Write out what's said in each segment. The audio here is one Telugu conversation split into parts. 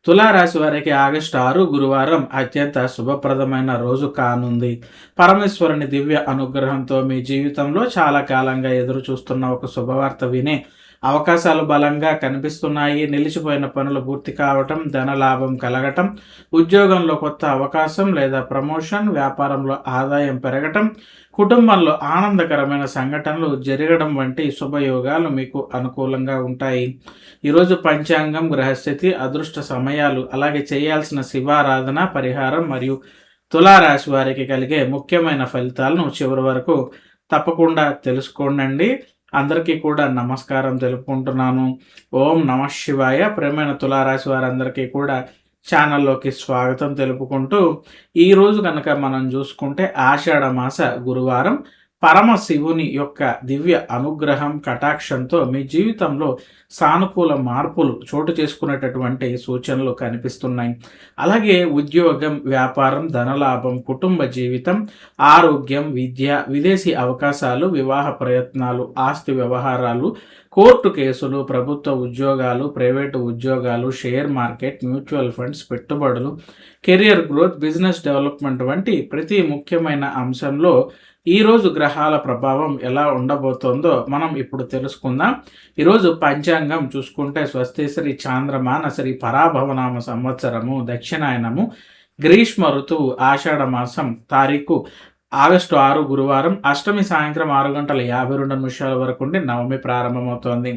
తులారాశి వారికి ఆగస్టు 6 గురువారం అత్యంత శుభప్రదమైన రోజు కానుంది. పరమేశ్వరుని దివ్య అనుగ్రహంతో మీ జీవితంలో చాలా కాలంగా ఎదురు చూస్తున్న ఒక శుభవార్త వినే అవకాశాలు బలంగా కనిపిస్తున్నాయి. నిలిచిపోయిన పనులు పూర్తి కావటం, ధనలాభం కలగటం, ఉద్యోగంలో కొత్త అవకాశం లేదా ప్రమోషన్, వ్యాపారంలో ఆదాయం పెరగటం, కుటుంబంలో ఆనందకరమైన సంఘటనలు జరగడం వంటి శుభయోగాలు మీకు అనుకూలంగా ఉంటాయి. ఈరోజు పంచాంగం, గ్రహస్థితి, అదృష్ట సమయాలు, అలాగే చేయాల్సిన శివారాధన, పరిహారం మరియు తులారాశి వారికి కలిగే ముఖ్యమైన ఫలితాలను చివరి వరకు తప్పకుండా తెలుసుకోండి. అందరికీ కూడా నమస్కారం తెలుపుకుంటున్నాను. ఓం నమః శివాయ. ప్రియమైన తులారాశి వారందరికీ కూడా ఛానల్లోకి స్వాగతం తెలుపుకుంటూ, ఈరోజు కనుక మనం చూసుకుంటే ఆషాఢ మాస గురువారం పరమశివుని యొక్క దివ్య అనుగ్రహం కటాక్షంతో మీ జీవితంలో సానుకూల మార్పులు చోటు చేసుకునేటటువంటి సూచనలు కనిపిస్తున్నాయి. అలాగే ఉద్యోగం, వ్యాపారం, ధనలాభం, కుటుంబ జీవితం, ఆరోగ్యం, విద్య, విదేశీ అవకాశాలు, వివాహ ప్రయత్నాలు, ఆస్తి వ్యవహారాలు, కోర్టు కేసులు, ప్రభుత్వ ఉద్యోగాలు, ప్రైవేటు ఉద్యోగాలు, షేర్ మార్కెట్, మ్యూచువల్ ఫండ్స్, పెట్టుబడులు, కెరియర్ గ్రోత్, బిజినెస్ డెవలప్మెంట్ వంటి ప్రతి ముఖ్యమైన అంశంలో ఈరోజు గ్రహాల ప్రభావం ఎలా ఉండబోతోందో మనం ఇప్పుడు తెలుసుకుందాం. ఈరోజు పంచాంగం చూసుకుంటే స్వస్తి శ్రీ చాంద్రమాన శ్రీ పరాభవనామ సంవత్సరము, దక్షిణాయనము, గ్రీష్మ ఋతువు, ఆషాఢ మాసం, తారీఖు ఆగస్టు 6 గురువారం, అష్టమి సాయంత్రం 6:52 వరకు ఉండి నవమి ప్రారంభమవుతోంది.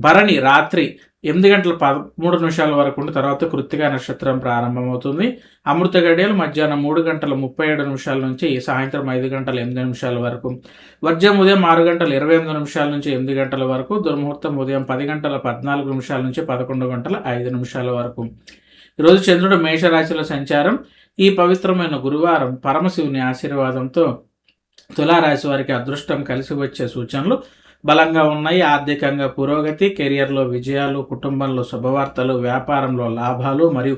భరణి రాత్రి 8:13 వరకు ఉండి తర్వాత కృత్తికా నక్షత్రం ప్రారంభమవుతుంది. అమృత గడియలు మధ్యాహ్నం 3:37 నుంచి సాయంత్రం 5:08 వరకు. వర్జం ఉదయం 6:28 నుంచి 8 గంటల వరకు. దుర్ముహూర్తం ఉదయం 10:14 నుంచి 11:05 వరకు. ఈరోజు చంద్రుడు మేషరాశిలో సంచారం. ఈ పవిత్రమైన గురువారం పరమశివుని ఆశీర్వాదంతో తులారాశి వారికి అదృష్టం కలిసి వచ్చే సూచనలు బలంగా ఉన్నాయి. ఆర్థికంగా పురోగతి, కెరియర్లో విజయాలు, కుటుంబంలో శుభవార్తలు, వ్యాపారంలో లాభాలు మరియు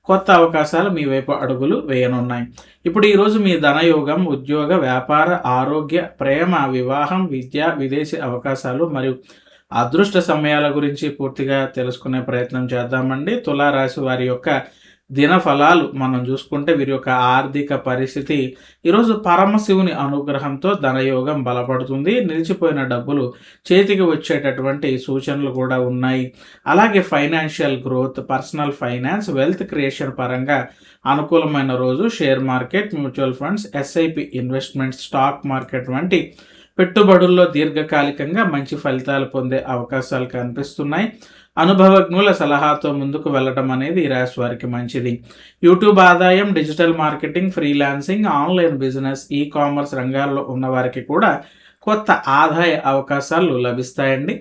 కొత్త అవకాశాలు మీ వైపు అడుగులు వేయనున్నాయి. ఇప్పుడు ఈరోజు మీ ధనయోగం, ఉద్యోగ, వ్యాపార, ఆరోగ్య, ప్రేమ, వివాహం, విద్య, విదేశీ అవకాశాలు మరియు అదృష్ట సమయాల గురించి పూర్తిగా తెలుసుకునే ప్రయత్నం చేద్దామండి. తులారాశి వారి యొక్క దిన ఫలాలు మనం చూసుకుంటే వీరి యొక్క ఆర్థిక పరిస్థితి ఈరోజు పరమశివుని అనుగ్రహంతో ధనయోగం బలపడుతుంది. నిలిచిపోయిన డబ్బులు చేతికి వచ్చేటటువంటి సూచనలు కూడా ఉన్నాయి. అలాగే financial growth, personal finance, wealth creation పరంగా అనుకూలమైన రోజు. Share market, mutual funds, SIP investments, stock market వంటి పెట్టుబడుల్లో దీర్ఘకాలికంగా మంచి ఫలితాలు పొందే అవకాశాలు కనిపిస్తున్నాయి. అనుభవజ్ఞుల సలహాతో ముందుకు వెళ్ళడం అనేది ఈ రాశి వారికి మంచిది. యూట్యూబ్ ఆదాయం, digital marketing, freelancing, online business, e commerce రంగాల్లో ఉన్న వారికి కూడా కొత్త ఆదాయ అవకాశాలు లభిస్తాయండి.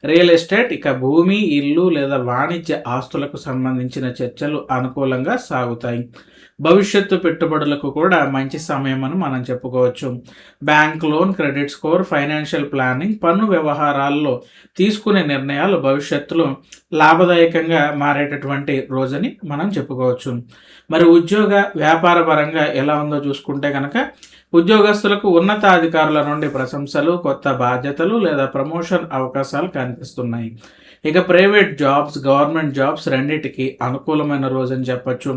రియల్ ఎస్టేట్, ఇక భూమి, ఇల్లు లేదా వాణిజ్య ఆస్తులకు సంబంధించిన చర్చలు అనుకూలంగా సాగుతాయి. భవిష్యత్తు పెట్టుబడులకు కూడా మంచి సమయం అని మనం చెప్పుకోవచ్చు. Bank loan, credit score, financial planning, పన్ను వ్యవహారాల్లో తీసుకునే నిర్ణయాలు భవిష్యత్తులో లాభదాయకంగా మారేటటువంటి రోజని మనం చెప్పుకోవచ్చు. మరి ఉద్యోగ, వ్యాపార పరంగా ఎలా ఉందో చూసుకుంటే కనుక ఉద్యోగస్తులకు ఉన్నతాధికారుల నుండి ప్రశంసలు, కొత్త బాధ్యతలు లేదా ప్రమోషన్ అవకాశాలు కనిపిస్తున్నాయి. ఇక ప్రైవేట్ జాబ్స్, గవర్నమెంట్ జాబ్స్ రెండింటికి అనుకూలమైన రోజు అని చెప్పచ్చు.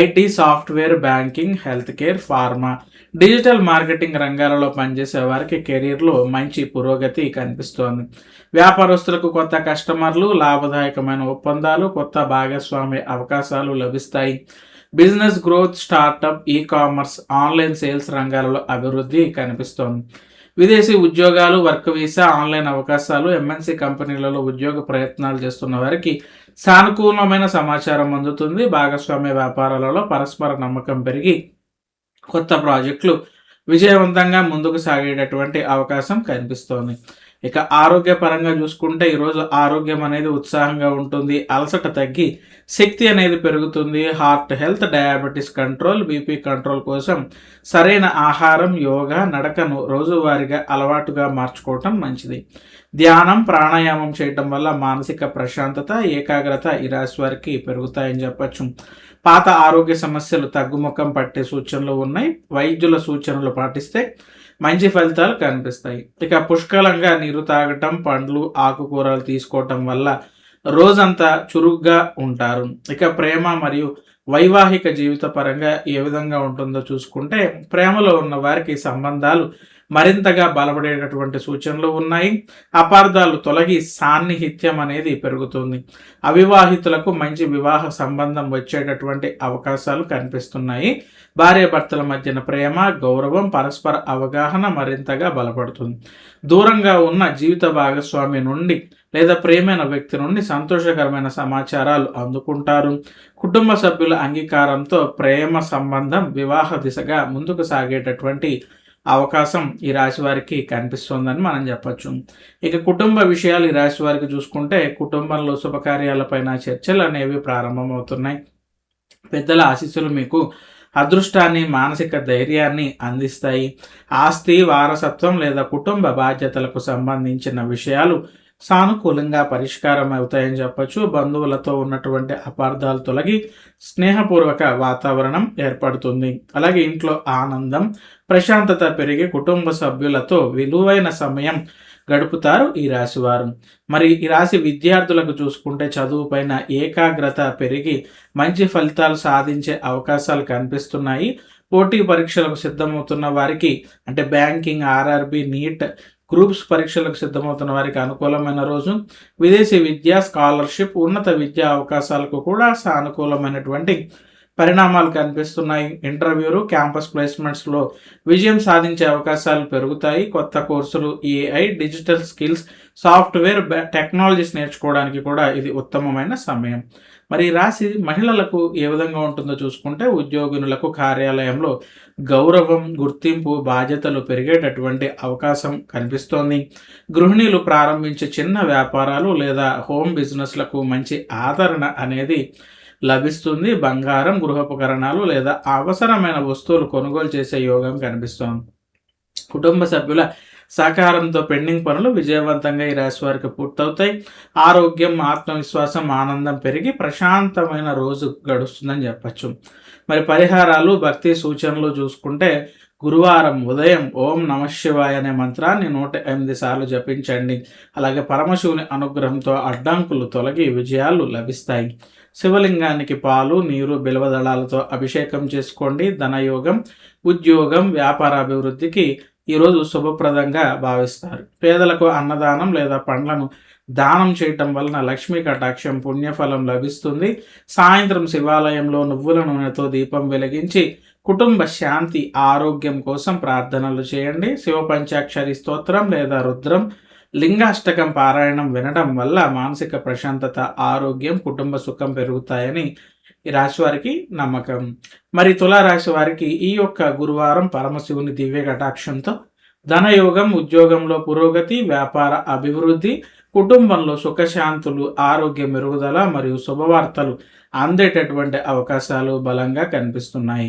IT, software, banking, health care, pharma, digital marketing రంగాలలో పనిచేసే వారికి కెరీర్లో మంచి పురోగతి కనిపిస్తోంది. వ్యాపారస్తులకు కొత్త కస్టమర్లు, లాభదాయకమైన ఒప్పందాలు, కొత్త భాగస్వామ్య అవకాశాలు లభిస్తాయి. Business growth, startup, e commerce, online sales రంగాలలో అభివృద్ధి కనిపిస్తోంది. విదేశీ ఉద్యోగాలు, వర్క్ వీసా, ఆన్లైన్ అవకాశాలు, ఎంఎన్సీ కంపెనీలలో ఉద్యోగ ప్రయత్నాలు చేస్తున్న వారికి సానుకూలమైన సమాచారం అందుతుంది. భాగస్వామ్య వ్యాపారాలలో పరస్పర నమ్మకం పెరిగి కొత్త ప్రాజెక్టులు విజయవంతంగా ముందుకు సాగేటటువంటి అవకాశం కనిపిస్తోంది. ఇక ఆరోగ్యపరంగా చూసుకుంటే ఈరోజు ఆరోగ్యం అనేది ఉత్సాహంగా ఉంటుంది. అలసట తగ్గి శక్తి అనేది పెరుగుతుంది. Heart health, diabetes control, BP control కోసం సరైన ఆహారం, యోగా, నడకను రోజువారీగా అలవాటుగా మార్చుకోవటం మంచిది. ధ్యానం, ప్రాణాయామం చేయటం వల్ల మానసిక ప్రశాంతత, ఏకాగ్రత ఈ రాశి వారికి పెరుగుతాయని చెప్పచ్చు. పాత ఆరోగ్య సమస్యలు తగ్గుముఖం పట్టే సూచనలు ఉన్నాయి. వైద్యుల సూచనలు పాటిస్తే మంచి ఫలితాలు కనిపిస్తాయి. ఇక పుష్కలంగా నీరు తాగటం, పండ్లు, ఆకుకూరలు తీసుకోవటం వల్ల రోజంతా చురుగ్గా ఉంటారు. ఇక ప్రేమ మరియు వైవాహిక జీవిత పరంగా ఏ విధంగా ఉంటుందో చూసుకుంటే, ప్రేమలో ఉన్న వారికి సంబంధాలు మరింతగా బలపడేటటువంటి సూచనలు ఉన్నాయి. అపార్థాలు తొలగి సాన్నిహిత్యం అనేది పెరుగుతుంది. అవివాహితులకు మంచి వివాహ సంబంధం వచ్చేటటువంటి అవకాశాలు కనిపిస్తున్నాయి. భార్యాభర్తల మధ్యన ప్రేమ, గౌరవం, పరస్పర అవగాహన మరింతగా బలపడుతుంది. దూరంగా ఉన్న జీవిత భాగస్వామి నుండి లేదా ప్రియమైన వ్యక్తి నుండి సంతోషకరమైన సమాచారాలు అందుకుంటారు. కుటుంబ సభ్యుల అంగీకారంతో ప్రేమ సంబంధం వివాహ దిశగా ముందుకు సాగేటటువంటి అవకాశం ఈ రాశి వారికి కనిపిస్తోందని మనం చెప్పొచ్చు. ఇక కుటుంబ విషయాలు ఈ రాశి వారికి చూసుకుంటే, కుటుంబంలో శుభకార్యాలపైన చర్చలు అనేవి ప్రారంభమవుతున్నాయి. పెద్దల ఆశీస్సులు మీకు అదృష్టాన్ని, మానసిక ధైర్యాన్ని అందిస్తాయి. ఆస్తి, వారసత్వం లేదా కుటుంబ బాధ్యతలకు సంబంధించిన విషయాలు సానుకూలంగా పరిష్కారం అవుతాయని చెప్పచ్చు. బంధువులతో ఉన్నటువంటి అపార్థాలు తొలగి స్నేహపూర్వక వాతావరణం ఏర్పడుతుంది. అలాగే ఇంట్లో ఆనందం, ప్రశాంతత పెరిగి కుటుంబ సభ్యులతో విలువైన సమయం గడుపుతారు ఈ రాశివారు. మరి ఈ రాశి విద్యార్థులకు చూసుకుంటే చదువుపైన ఏకాగ్రత పెరిగి మంచి ఫలితాలు సాధించే అవకాశాలు కనిపిస్తున్నాయి. పోటీ పరీక్షలకు సిద్ధమవుతున్న వారికి అంటే బ్యాంకింగ్, ఆర్ఆర్బి, నీట్, గ్రూప్స్ పరీక్షలకు సిద్ధమవుతున్న వారికి అనుకూలమైన రోజు. విదేశీ విద్య, స్కాలర్షిప్, ఉన్నత విద్యా అవకాశాలకు కూడా సానుకూలమైనటువంటి పరిణామాలు కనిపిస్తున్నాయి. ఇంటర్వ్యూలు, క్యాంపస్ ప్లేస్మెంట్స్లో విజయం సాధించే అవకాశాలు పెరుగుతాయి. కొత్త కోర్సులు, AI, digital skills, software, technologies నేర్చుకోవడానికి కూడా ఇది ఉత్తమమైన సమయం. మరి రాశి మహిళలకు ఏ విధంగా ఉంటుందో చూసుకుంటే, ఉద్యోగినులకు కార్యాలయంలో గౌరవం, గుర్తింపు, బాధ్యతలు పెరిగేటటువంటి అవకాశం కనిపిస్తోంది. గృహిణీలు ప్రారంభించే చిన్న వ్యాపారాలు లేదా హోమ్ బిజినెస్లకు మంచి ఆదరణ అనేది లభిస్తుంది. బంగారం, గృహోపకరణాలు లేదా అవసరమైన వస్తువులు కొనుగోలు చేసే యోగం కనిపిస్తోంది. కుటుంబ సభ్యుల సహకారంతో పెండింగ్ పనులు విజయవంతంగా ఈ రాశి వారికి పూర్తవుతాయి. ఆరోగ్యం, ఆత్మవిశ్వాసం, ఆనందం పెరిగి ప్రశాంతమైన రోజు గడుస్తుందని చెప్పచ్చు. మరి పరిహారాలు, భక్తి సూచనలు చూసుకుంటే, గురువారం ఉదయం ఓం నమఃశివాయ అనే మంత్రాన్ని 108 సార్లు జపించండి. అలాగే పరమశివుని అనుగ్రహంతో అడ్డంకులు తొలగి విజయాలు లభిస్తాయి. శివలింగానికి పాలు, నీరు, బిల్వదళాలతో అభిషేకం చేసుకోండి. ధనయోగం, ఉద్యోగం, వ్యాపార అభివృద్ధికి ఈరోజు శుభప్రదంగా భావిస్తారు. పేదలకు అన్నదానం లేదా పండ్లను దానం చేయటం వలన లక్ష్మీ కటాక్షం, పుణ్యఫలం లభిస్తుంది. సాయంత్రం శివాలయంలో నువ్వుల నూనెతో దీపం వెలిగించి కుటుంబ శాంతి, ఆరోగ్యం కోసం ప్రార్థనలు చేయండి. శివ పంచాక్షరి స్తోత్రం లేదా రుద్రం, లింగాష్టకం పారాయణం వినడం వల్ల మానసిక ప్రశాంతత, ఆరోగ్యం, కుటుంబ సుఖం పెరుగుతాయని ఈ రాశి వారికి నమ్మకం. మరి తులారాశి వారికి ఈ యొక్క గురువారం పరమశివుని దివ్య కటాక్షంతో ధనయోగం, ఉద్యోగంలో పురోగతి, వ్యాపార అభివృద్ధి, కుటుంబంలో సుఖశాంతులు, ఆరోగ్య మెరుగుదల మరియు శుభవార్తలు అందేటటువంటి అవకాశాలు బలంగా కనిపిస్తున్నాయి.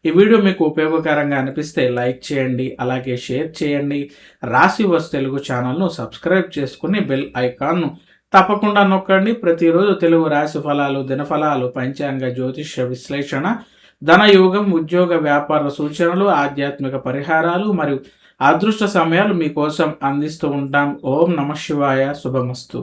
ఈ వీడియో మీకు ఉపయోగకరంగా అనిపిస్తే లైక్ చేయండి, అలాగే షేర్ చేయండి. రాశివర్స్ తెలుగు ఛానల్ను సబ్స్క్రైబ్ చేసుకుని బెల్ ఐకాన్ను తప్పకుండా నొక్కండి. ప్రతిరోజు తెలుగు రాశి ఫలాలు, దినఫలాలు, పంచాంగ, జ్యోతిష్య విశ్లేషణ, ధనయోగం, ఉద్యోగ, వ్యాపార సూచనలు, ఆధ్యాత్మిక పరిహారాలు మరియు అదృష్ట సమయాలు మీకోసం అందిస్తూ ఉంటాం. ఓం నమఃశివాయ. శుభమస్తు.